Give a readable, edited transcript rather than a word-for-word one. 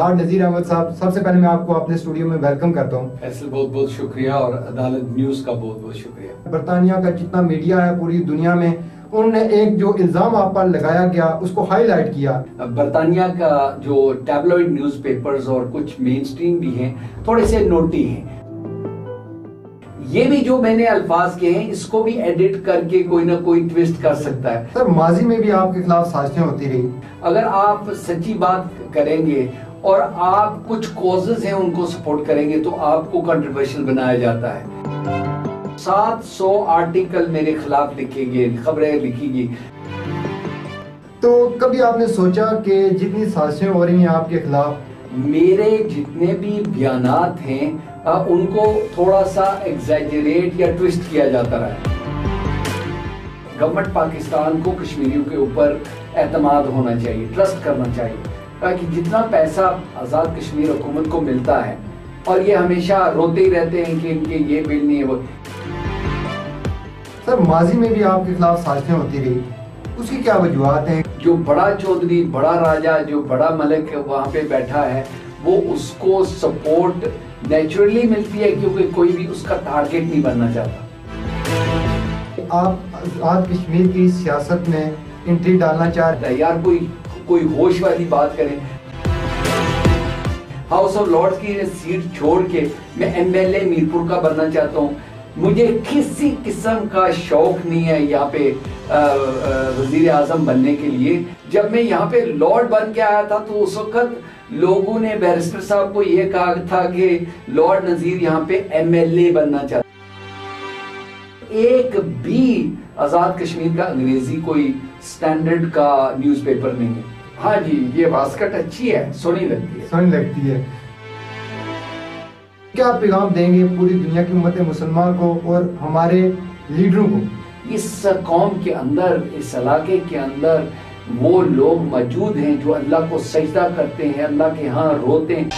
Lord नज़ीर अहमद साहब, सबसे पहले मैं आपको अपने स्टूडियो में वेलकम करता हूँ। फैसल बहुत बहुत शुक्रिया और अदालत न्यूज़ का बहुत बहुत शुक्रिया। बरतानिया का जितना मीडिया है पूरी दुनिया में, उन्होंने एक जो इल्ज़ाम आप पर लगाया गया उसको हाईलाइट किया। बरतानिया का जो टैबलॉइड न्यूज़पेपर्स और कुछ मेन स्ट्रीम भी हैं, थोड़े से नोटी हैं। ये भी जो मैंने अल्फाज के हैं इसको भी एडिट करके कोई ना कोई ट्विस्ट कर सकता है। सर, माजी में भी आपके खिलाफ साजिशें होती रही। अगर आप सच्ची बात करेंगे और आप कुछ कॉजेज हैं उनको सपोर्ट करेंगे तो आपको कंट्रोवर्शियल बनाया जाता है। 700 आर्टिकल मेरे खिलाफ लिखेंगे, खबरें लिखेंगी। तो कभी आपने सोचा कि जितनी साजिशें हो रही हैं आपके खिलाफ, मेरे जितने भी बयानात हैं उनको थोड़ा सा एग्जैजरेट या ट्विस्ट किया जाता रहा है। गवर्नमेंट पाकिस्तान को कश्मीरियों के ऊपर एतमाद होना चाहिए, ट्रस्ट करना चाहिए, ताकि जितना पैसा आज़ाद कश्मीर हुकूमत को मिलता है, और ये हमेशा रोते ही रहते हैं कि इनके ये बिल नहीं है वो। सर, माजी में भी आपके खिलाफ साजिशें होती रही, उसकी क्या वजूहत हैं? जो बड़ा चौधरी, बड़ा राजा, जो बड़ा मलिक वहाँ पे बैठा है, वो उसको सपोर्ट नेचुरली मिलती है क्योंकि कोई भी उसका टारगेट नहीं बनना चाहता। आप आज़ाद कश्मीर की सियासत में एंट्री डालना चाहते हैं? यार कोई होश वाली बात करें। हाउस ऑफ लॉर्ड्स की सीट छोड़ के मैं एमएलए मीरपुर का बनना चाहता हूँ। मुझे किसी किस्म का शौक नहीं है यहाँ पे वजीर आजम बनने के लिए। जब मैं यहाँ पे लॉर्ड बन के आया था तो उस वक्त लोगों ने बैरिस्टर साहब को ये कहा था कि लॉर्ड नजीर यहाँ पे एमएलए बनना चाहता। एक भी आजाद कश्मीर का अंग्रेजी कोई स्टैंडर्ड का न्यूज़पेपर नहीं है। हाँ जी, ये वास्कट अच्छी है, सोनी लगती है। क्या पैगाम देंगे पूरी दुनिया की उम्मत मुसलमान को और हमारे लीडरों को? इस कौम के अंदर, इस इलाके के अंदर वो लोग मौजूद हैं जो अल्लाह को सजदा करते हैं, अल्लाह के यहाँ रोते हैं।